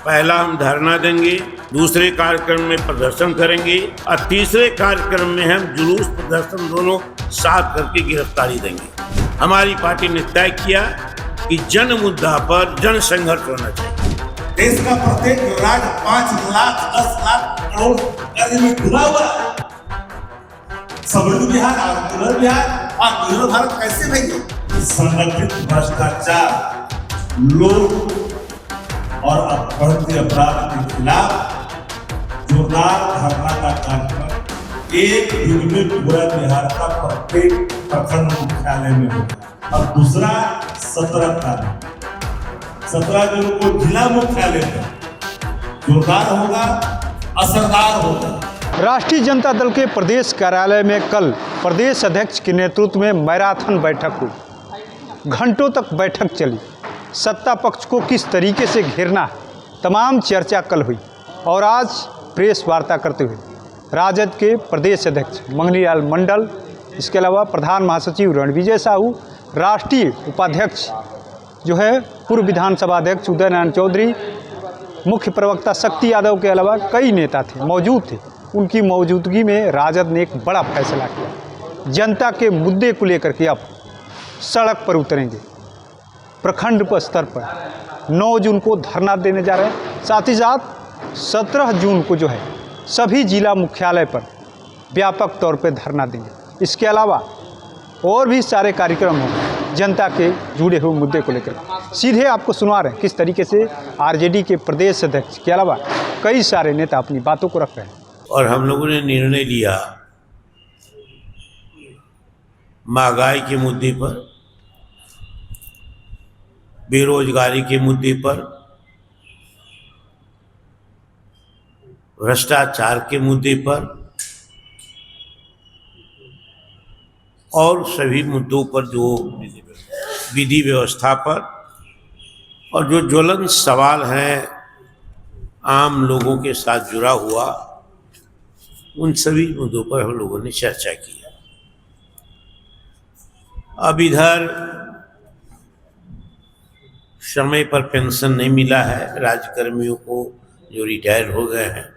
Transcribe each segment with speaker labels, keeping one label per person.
Speaker 1: पहला हम धरना देंगे, दूसरे कार्यक्रम में प्रदर्शन करेंगे और तीसरे कार्यक्रम में हम जुलूस प्रदर्शन दोनों साथ करके गिरफ्तारी देंगे। हमारी पार्टी ने तय किया कि जन मुद्दा पर जन संघर्ष होना चाहिए।
Speaker 2: देश का प्रत्येक राज्य 5 लाख 10 लाख करोड़ कर्ज में डूबा हुआ है। समृद्ध बिहार, आत्मनिर्भर बिहार और आत्मनिर्भर भारत कैसे बनेंगे? संगठित भ्रष्टाचार, लोग और बढ़ते अपराध के खिलाफ जोरदार धरना का कार्यक्रम 1 दिन में पूरा बिहार का प्रत्येक प्रखंड मुख्यालय में होगा। और दूसरा 17 दिन को जिला मुख्यालय पर जोरदार होगा, असरदार होगा।
Speaker 3: राष्ट्रीय जनता दल के प्रदेश कार्यालय में कल प्रदेश अध्यक्ष के नेतृत्व में मैराथन बैठक हुई। घंटों तक बैठक चली। सत्ता पक्ष को किस तरीके से घेरना है, तमाम चर्चा कल हुई। और आज प्रेस वार्ता करते हुए राजद के प्रदेश अध्यक्ष मंगनीलाल मंडल, इसके अलावा प्रधान महासचिव रणविजय साहू, राष्ट्रीय उपाध्यक्ष जो है पूर्व विधानसभा अध्यक्ष उदय नारायण चौधरी, मुख्य प्रवक्ता शक्ति यादव के अलावा कई नेता थे, मौजूद थे। उनकी मौजूदगी में राजद ने एक बड़ा फैसला किया। जनता के मुद्दे को लेकर के अब सड़क पर उतरेंगे। प्रखंड स्तर पर 9 जून को धरना देने जा रहे हैं। साथ ही साथ 17 जून को जो है सभी जिला मुख्यालय पर व्यापक तौर पर धरना देंगे। इसके अलावा और भी सारे कार्यक्रम होंगे जनता के जुड़े हुए मुद्दे को लेकर। सीधे आपको सुना रहे हैं किस तरीके से आरजेडी के प्रदेश अध्यक्ष के अलावा कई सारे नेता अपनी बातों को रख रहे हैं।
Speaker 1: और हम लोगों ने निर्णय लिया महंगाई के मुद्दे पर, बेरोजगारी के मुद्दे पर, भ्रष्टाचार के मुद्दे पर और सभी मुद्दों पर, जो विधि व्यवस्था पर और जो ज्वलंत सवाल हैं आम लोगों के साथ जुड़ा हुआ, उन सभी मुद्दों पर हम लोगों ने चर्चा की। अब इधर समय पर पेंशन नहीं मिला है राज्यकर्मियों को जो रिटायर हो गए हैं।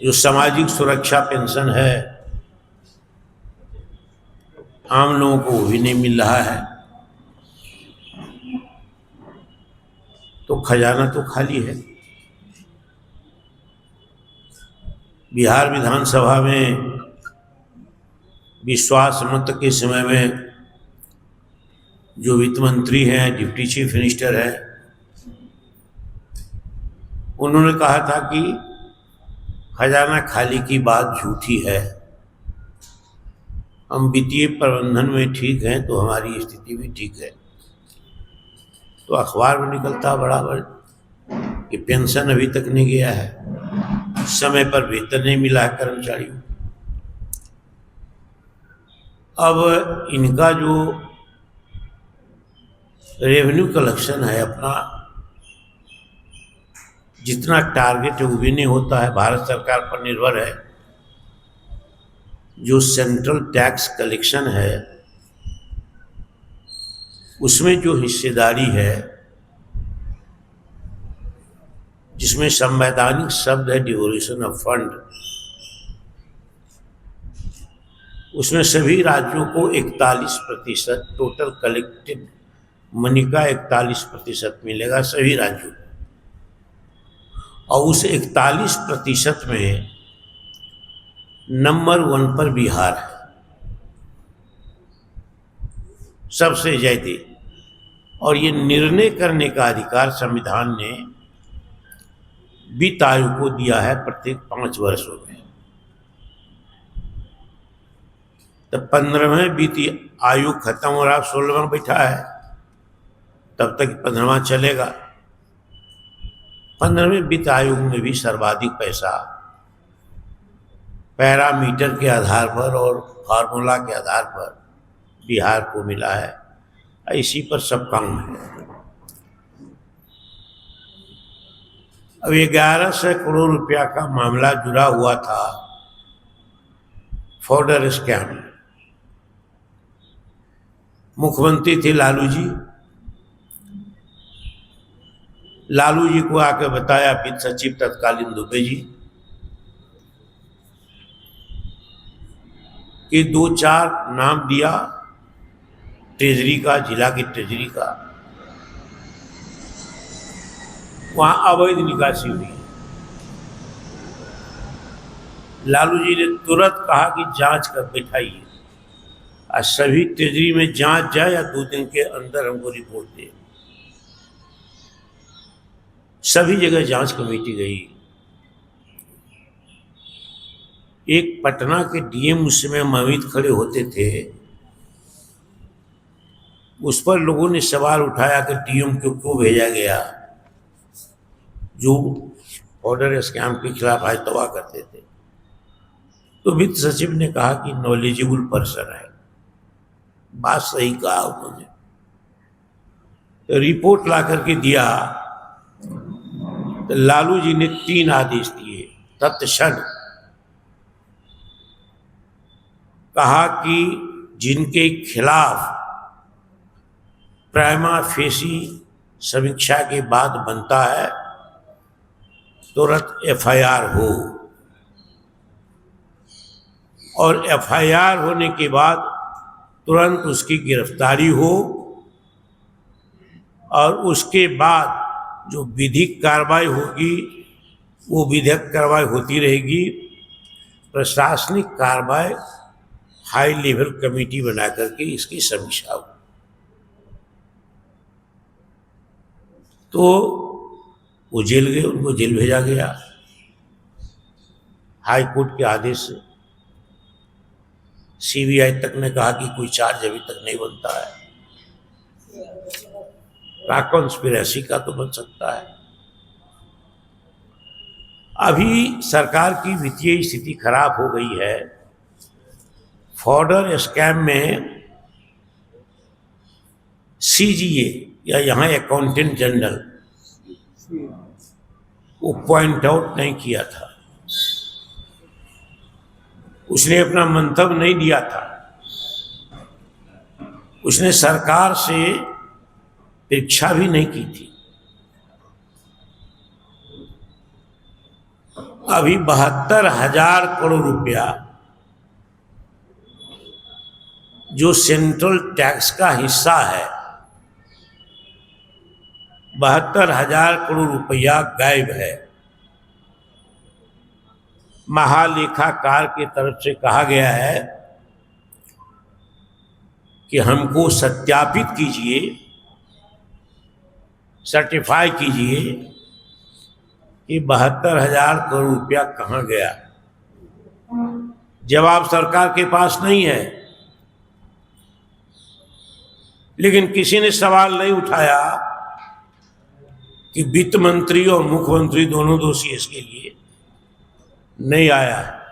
Speaker 1: जो सामाजिक सुरक्षा पेंशन है आम लोगों को वो भी नहीं मिल रहा है। तो खजाना तो खाली है। बिहार विधानसभा में विश्वास मत के समय में जो वित्त मंत्री हैं, डिप्टी चीफ मिनिस्टर हैं, उन्होंने कहा था कि खजाना खाली की बात झूठी है। हम वित्तीय प्रबंधन में ठीक हैं तो हमारी स्थिति भी ठीक है। तो अखबार में निकलता बराबर कि पेंशन अभी तक नहीं गया है, समय पर वेतन नहीं मिला है कर्मचारियों। अब इनका जो रेवेन्यू कलेक्शन है अपना, जितना टारगेट है वो भी नहीं होता है। भारत सरकार पर निर्भर है। जो सेंट्रल टैक्स कलेक्शन है उसमें जो हिस्सेदारी है, जिसमें संवैधानिक शब्द है डिवोल्यूशन ऑफ फंड, उसमें सभी राज्यों को 41% टोटल कलेक्टेड मनी का 41% मिलेगा सभी राज्यों को। और उस 41% में नंबर 1 पर बिहार है, सबसे ज्यादा। और ये निर्णय करने का अधिकार संविधान ने वित्त आयोग को दिया है प्रत्येक 5 वर्षों में। तो 15वें वित्त आयोग खत्म हो रहा, 16वां बैठा है, तब तक 15वां चलेगा। 15वें वित्त आयोग में भी सर्वाधिक पैसा पैरामीटर के आधार पर और फार्मूला के आधार पर बिहार को मिला है। इसी पर सब काम है। अब 1100 करोड़ रुपया का मामला जुड़ा हुआ था फॉर्डर स्कैम। मुख्यमंत्री थे लालू जी, लालू जी को आकर बताया वित्त सचिव तत्कालीन दुबे जी कि 2-4 नाम दिया ट्रेजरी का, जिला की ट्रेजरी का, वहां अवैध निकासी हुई। लालू जी ने तुरंत कहा कि जांच कर बैठाइए, आज सभी ट्रेजरी में जांच जाए या 2 दिन के अंदर हमको रिपोर्ट दे। सभी जगह जांच कमेटी गई। एक पटना के डीएम उस समय ममित खड़े होते थे, उस पर लोगों ने सवाल उठाया कि डीएम को क्यों भेजा गया, जो ऑर्डर स्कैम के खिलाफ आज दवा करते थे। तो वित्त सचिव ने कहा कि नॉलेजेबल पर्सन है, बात सही कहा उन्होंने। तो रिपोर्ट ला करके दिया तो लालू जी ने 3 आदेश दिए तत्क्षण। कहा कि जिनके खिलाफ प्राइमा फेसी समीक्षा के बाद बनता है तुरंत एफआईआर हो, और एफआईआर होने के बाद तुरंत उसकी गिरफ्तारी हो, और उसके बाद जो विधिक कार्रवाई होगी वो विधिक कार्रवाई होती रहेगी। प्रशासनिक कार्रवाई हाई लेवल कमेटी बना करके इसकी समीक्षा हो। तो वो जेल गए, उनको जेल भेजा गया हाई कोर्ट के आदेश से। सीबीआई तक ने कहा कि कोई चार्ज अभी तक नहीं बनता है, कॉन्स्पिरेसी का तो बन सकता है। अभी सरकार की वित्तीय स्थिति खराब हो गई है। फॉर्डर स्कैम में सीजीए या यहाँ अकाउंटेंट जनरल वो पॉइंट आउट नहीं किया था, उसने अपना मंतव्य नहीं दिया था, उसने सरकार से परीक्षा भी नहीं की थी। अभी 72,000 करोड़ रुपया जो सेंट्रल टैक्स का हिस्सा है, 72,000 करोड़ रुपया गायब है। महालेखाकार की तरफ से कहा गया है कि हमको सत्यापित कीजिए, सर्टिफाई कीजिए कि 72,000 करोड़ रुपया कहाँ गया। जवाब सरकार के पास नहीं है, लेकिन किसी ने सवाल नहीं उठाया कि वित्त मंत्री और मुख्यमंत्री दोनों दोषी इसके लिए नहीं आया।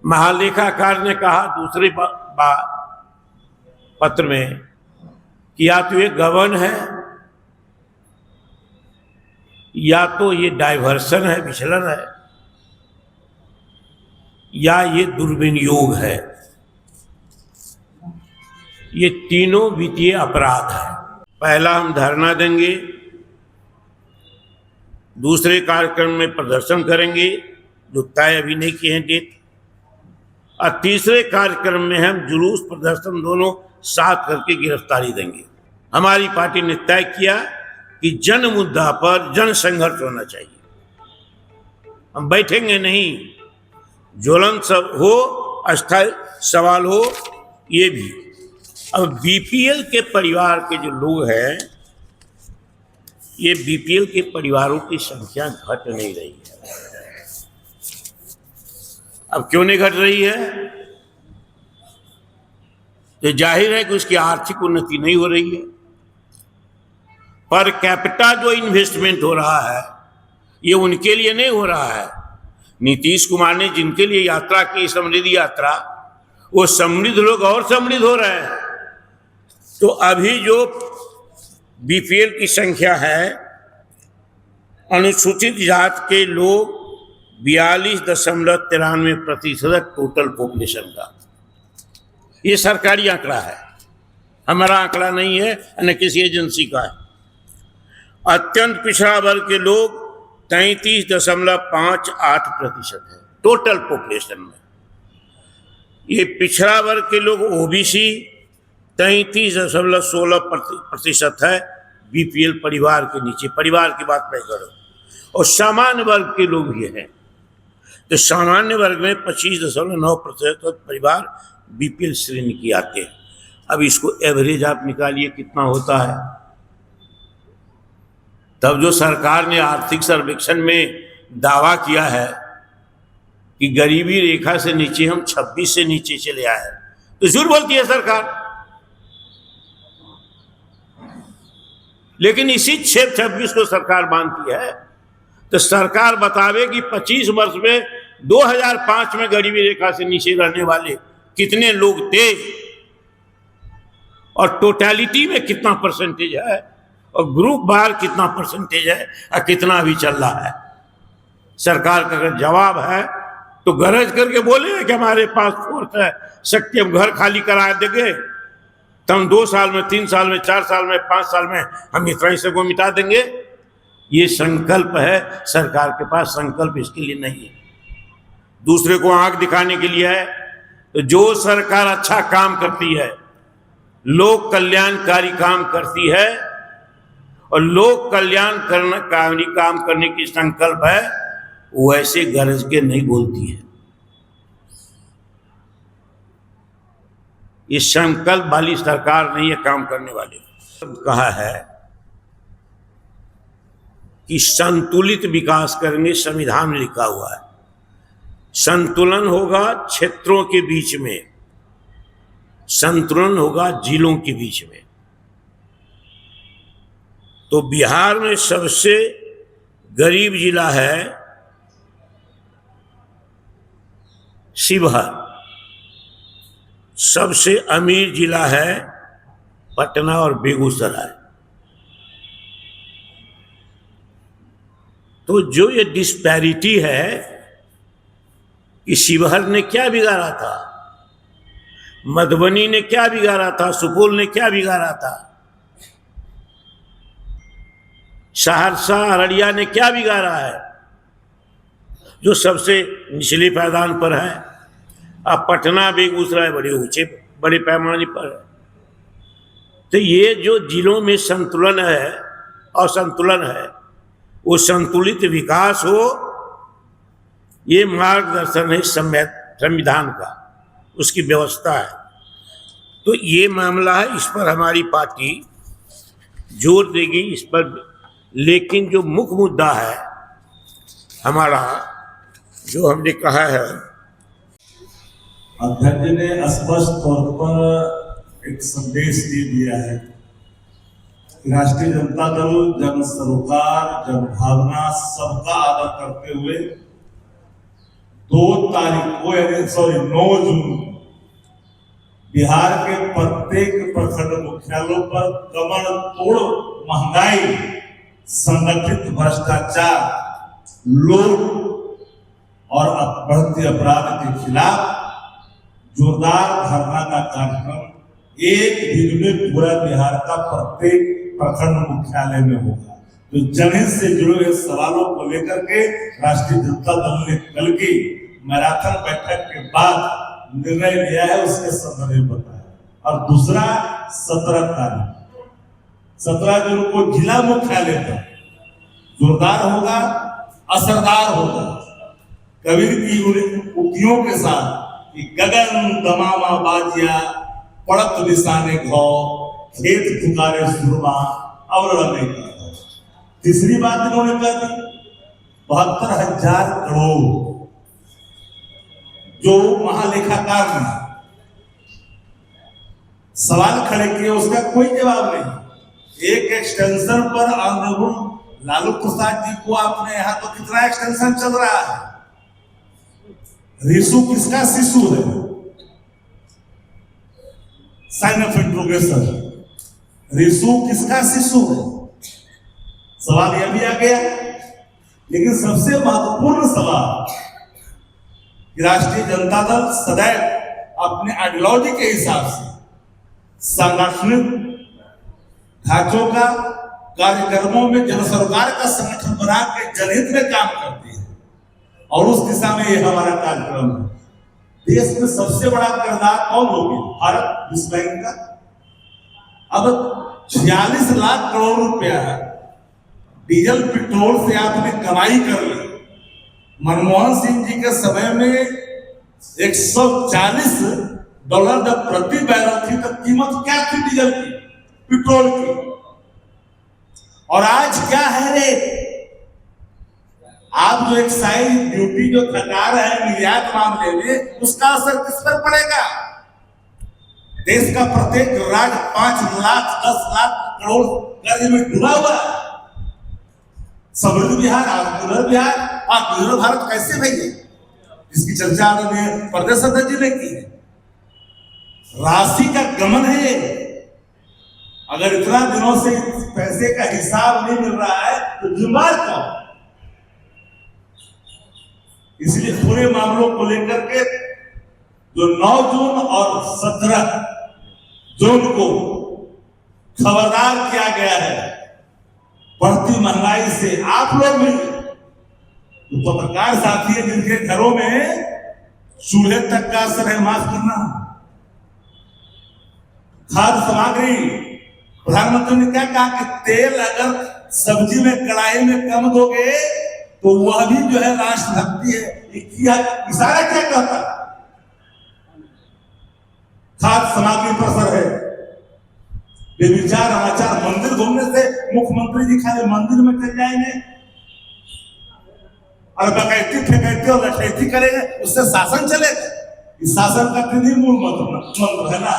Speaker 1: महालेखाकार ने कहा दूसरे पत्र में कि या तो ये गबन है, या तो ये डाइवर्सन है, विचलन है, या ये दुर्विनियोग है। ये तीनों वित्तीय अपराध है। पहला हम धरना देंगे, दूसरे कार्यक्रम में प्रदर्शन करेंगे जो तय अभी नहीं किए हैं डेट, और तीसरे कार्यक्रम में हम जुलूस प्रदर्शन दोनों साथ करके गिरफ्तारी देंगे। हमारी पार्टी ने तय किया कि जन मुद्दा पर जन संघर्ष होना चाहिए। हम बैठेंगे नहीं, ज्वलन सब हो, अस्थायी सवाल हो। ये भी अब बीपीएल के परिवार के जो लोग हैं, ये बीपीएल के परिवारों की संख्या घट नहीं रही है। अब क्यों नहीं घट रही है? तो जाहिर है कि उसकी आर्थिक उन्नति नहीं हो रही है। पर कैपिटा जो इन्वेस्टमेंट हो रहा है ये उनके लिए नहीं हो रहा है। नीतीश कुमार ने जिनके लिए यात्रा की, समृद्धि यात्रा, वो समृद्ध लोग और समृद्ध हो रहे हैं। तो अभी जो बीपीएल की संख्या है, अनुसूचित जात के लोग 42.93% टोटल पॉपुलेशन का, ये सरकारी आंकड़ा है। हमारा आंकड़ा नहीं है न किसी एजेंसी का है। अत्यंत पिछड़ा वर्ग के लोग 33.58% है टोटल पॉपुलेशन में। ये पिछड़ा वर्ग के लोग ओबीसी 33.16% है, बीपीएल परिवार के नीचे, परिवार की बात नहीं करो, और सामान्य वर्ग के लोग भी हैं। तो सामान्य वर्ग में 25.9% परिवार बीपीएल श्रेणी की आते हैं। अब इसको एवरेज आप निकालिए कितना होता है। तब जो सरकार ने आर्थिक सर्वेक्षण में दावा किया है कि गरीबी रेखा से नीचे हम 26 से नीचे चले आए, तो झूठ बोलती है सरकार। लेकिन इसी 26 को सरकार मानती है, तो सरकार बतावे कि 25 वर्ष में 2005 में गरीबी रेखा से नीचे रहने वाले कितने लोग थे और टोटलिटी में कितना परसेंटेज है और ग्रुप बार कितना परसेंटेज है और कितना अभी चल रहा है। सरकार का अगर जवाब है तो गरज करके बोले कि हमारे पास फोर्स है, शक्ति, हम घर खाली करा देंगे, तो हम 2 साल में, 3 साल में, 4 साल में, 5 साल में हम इतना ही सबको मिटा देंगे। ये संकल्प है, सरकार के पास संकल्प इसके लिए नहीं है, दूसरे को आंख दिखाने के लिए है। तो जो सरकार अच्छा काम करती है, लोक कल्याणकारी काम करती है और लोक कल्याणकारी काम करने की संकल्प है, वैसे गरज के नहीं बोलती है। ये संकल्प वाली सरकार नहीं है काम करने वाली। कहा है कि संतुलित विकास करेंगे, संविधान में लिखा हुआ है। संतुलन होगा क्षेत्रों के बीच में, संतुलन होगा जिलों के बीच में। तो बिहार में सबसे गरीब जिला है शिवहर, सबसे अमीर जिला है पटना और बेगूसराय। तो जो ये डिस्पैरिटी है कि शिवहर ने क्या बिगाड़ा था, मधुबनी ने क्या बिगाड़ा था, सुपौल ने क्या बिगाड़ा था, सहरसा अररिया ने क्या बिगाड़ा है, जो सबसे निचले पायदान पर है। अब पटना बेगूसराय बड़े ऊंचे बड़े पैमाने पर है। तो ये जो जिलों में संतुलन है, असंतुलन है, वो संतुलित विकास हो, ये मार्गदर्शन है संविधान का, उसकी व्यवस्था है। तो ये मामला है, इस पर हमारी पार्टी जोर देगी इस पर। लेकिन जो मुख्य मुद्दा है हमारा, जो हमने कहा है,
Speaker 2: अध्यक्ष जी ने स्पष्ट तौर पर एक संदेश दे दिया है कि राष्ट्रीय जनता दल जन सरोकार, जन भावना, सबका आदर करते हुए 9 जून बिहार के प्रत्येक प्रखंड मुख्यालयों पर कमर तोड़ महंगाई, संगठित भ्रष्टाचार, लूट और बढ़ते अपराध के खिलाफ जोरदार धरना का कार्यक्रम एक दिन में पूरा बिहार का प्रत्येक प्रखंड मुख्यालय में होगा। तो जनहित से जुड़े हुए सवालों को लेकर के राष्ट्रीय जनता दल ने कल की मैराथन बैठक के बाद निर्णय लिया है, उसके संदर्भ में बताया। और दूसरा 17 जून को जिला मुख्यालय पर जोरदार होगा, असरदार होगा, कबीर की उक्तियों के साथ कि गगन दमामा बाजिया, पड़त निशाने घाव, खेत पुकारे सुरमा, और नहीं करता। तीसरी बात इन्होंने कह दी 72,000 करोड़ जो महालेखाकार ने सवाल खड़े किए, उसका कोई जवाब नहीं। एक एक्सटेंशन पर ऑनरेबल लालू प्रसाद जी को आपने यहां तो कितना एक्सटेंशन चल रहा है। रिसु किसका शिशु है? Sign of interrogation. रिसु किसका शिशु है? सवाल यह भी आ गया। लेकिन सबसे महत्वपूर्ण सवाल कि राष्ट्रीय जनता दल सदैव अपने आइडियोलॉजी के हिसाब से सांगठनिक ढांचों का, कार्यक्रमों में जन सरकार का संगठन बना के जनहित में काम करती है और उस दिशा में ये हमारा कार्यक्रम है। देश में सबसे बड़ा किरदार कौन होगी? भारत विश्व बैंक का। अब 46 लाख करोड़ रुपया डीजल पेट्रोल से आपने कमाई कर ली। मनमोहन सिंह जी के समय में $140 जब प्रति बैरल थी तब कीमत क्या थी डीजल की, पेट्रोल की, और आज क्या है रेट? आप जो एक्साइज ड्यूटी जो घटा रहे हैं निर्यात मामले में, उसका असर किस पर पड़ेगा? देश का प्रत्येक राज्य 5 लाख 10 लाख करोड़ कर्ज में डूबा हुआ है। समृद्ध बिहार, आत्मनिर्भर बिहार, आत्मनिर्भर भारत कैसे भेजे, इसकी चर्चा आदरणीय प्रदेश अध्यक्ष जी ने की है। राशि का गमन है। अगर इतना दिनों से पैसे का हिसाब नहीं मिल रहा है तो जिम्मेदार कौन? इसलिए पूरे मामलों को लेकर के जो 9 जून और 17 जून को खबरदार किया गया है बढ़ती महंगाई से, आप लोग भी तो पत्रकार साथी है जिनके घरों में चूल्हे तक का असर है, माफ करना, खाद्य सामग्री, प्रधानमंत्री ने क्या कहा कि तेल अगर सब्जी में कढ़ाई में कम दोगे तो वह भी जो है राष्ट्रभक्ति है। इशारा क्या कहता? खाद्य सामग्री पर असर है। बेविचार अनाचार, मंदिर घूमने से मुख्यमंत्री जी खाली मंदिर में चल जाएंगे और बकैती फेकैती और लठैती करेंगे, उससे शासन चलेगा? इस शासन का तीन मूल मंत्र है ना,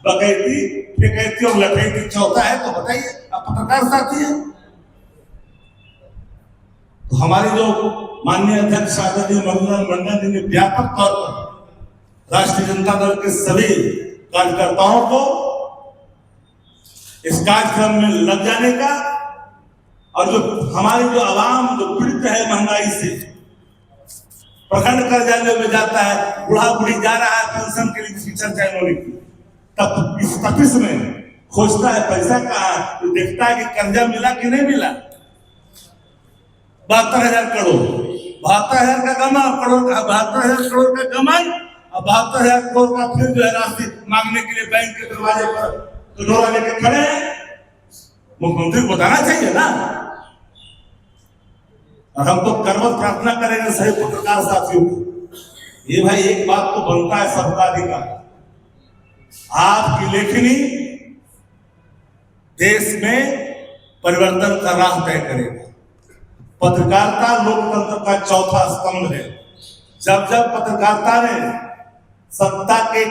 Speaker 2: बकैती फेकैती और लठैती। चौथा है तो बताइए, आप पत्रकार साथी है। तो हमारे जो माननीय अध्यक्ष आदरणीय मंडल जी ने व्यापक तौर पर राष्ट्रीय जनता दल के सभी कार्यकर्ताओं को इस कार्यक्रम में लग जाने का, और जो हमारी जो आवाम जो पीड़ित है महंगाई से, प्रखंड कर्जालय में जाता है, बूढ़ा बूढ़ी जा रहा है पेंशन के लिए, जिसकी चर्चा इन्होंने की, तब इस तपिश में खोजता है पैसा कहाँ, तो देखता है कि कर्जा मिला कि नहीं मिला। 72,000 करोड़, 72,000 का गमा करोड़ का 72,000 करोड़ का गमन, और 72,000 करोड़ का फिर जो है राशि मांगने के लिए बैंक के दरवाजे पर कटोरा लेके खड़े हैं। मुख्यमंत्री को बताना चाहिए ना। और हम तो करवत प्रार्थना करेंगे सही पत्रकार साथियों को, ये भाई एक बात तो बनता है सबका अधिकार, आपकी लेखनी देश में परिवर्तन का राह तय करेगा। पत्रकारिता लोकतंत्र का चौथा स्तंभ है। जब जब पत्रकारिता ने सत्ता के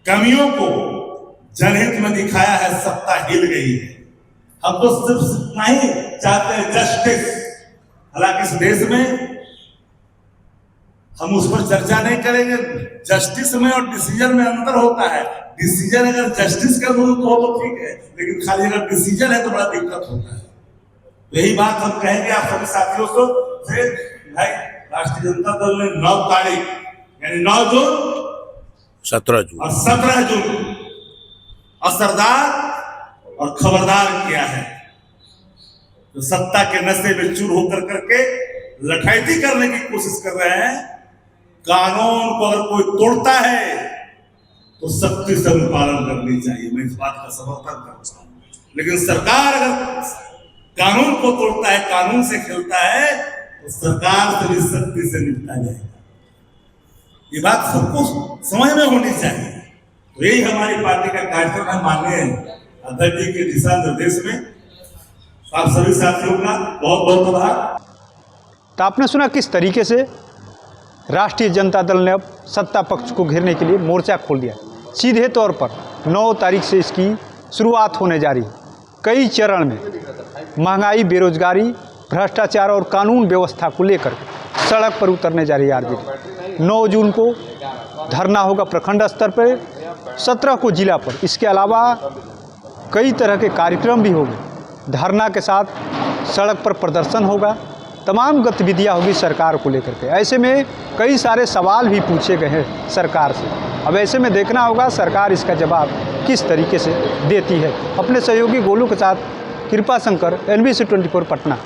Speaker 2: कमियों को जनहित में दिखाया है, सत्ता हिल गई है। हम तो सिर्फ इतना ही चाहते हैं, जस्टिस। हालांकि इस देश में हम उस पर चर्चा नहीं करेंगे। जस्टिस में और डिसीजन में अंतर होता है। डिसीजन अगर जस्टिस का विरुद्ध हो तो ठीक है, लेकिन खाली अगर डिसीजन है तो बड़ा दिक्कत होता है। यही बात हम कहेंगे आप सभी साथियों को। फिर भाई राष्ट्रीय जनता दल ने 9 तारीख यानी 9 जून
Speaker 1: 17 जून
Speaker 2: और 17 जून असरदार और खबरदार किया है। तो सत्ता के नशे में चूर होकर करके लठैती करने की कोशिश कर रहे हैं। कानून को अगर कोई तोड़ता है तो सख्ती से पालन करनी चाहिए, मैं इस बात का समर्थन करता हूं। लेकिन सरकार अगर कानून को तोड़ता है, कानून से खेलता है, तो सरकार से भी सख्ती से निपटा जाएगा। ये बात सबको समझ में होनी चाहिए। तो यही हमारी पार्टी का कार्यक्रम है। माननीय अध्यक्ष जी के दिशा निर्देश में आप सभी साथियों का बहुत बहुत आभार।
Speaker 3: तो आपने सुना किस तरीके से राष्ट्रीय जनता दल ने अब सत्ता पक्ष को घेरने के लिए मोर्चा खोल दिया। सीधे तौर पर 9 तारीख से इसकी शुरुआत होने जा रही है। कई चरण में महंगाई, बेरोजगारी, भ्रष्टाचार और कानून व्यवस्था को लेकर सड़क पर उतरने जा रही है आरजेडी। 9 जून को धरना होगा प्रखंड स्तर पर, 17 को जिला पर। इसके अलावा कई तरह के कार्यक्रम भी होंगे। धरना के साथ सड़क पर प्रदर्शन होगा, तमाम गतिविधियां होगी सरकार को लेकर के। ऐसे में कई सारे सवाल भी पूछे गए हैं सरकार से। अब ऐसे में देखना होगा सरकार इसका जवाब किस तरीके से देती है। अपने सहयोगी गोलू के साथ कृपा शंकर, NBC 24 पटना।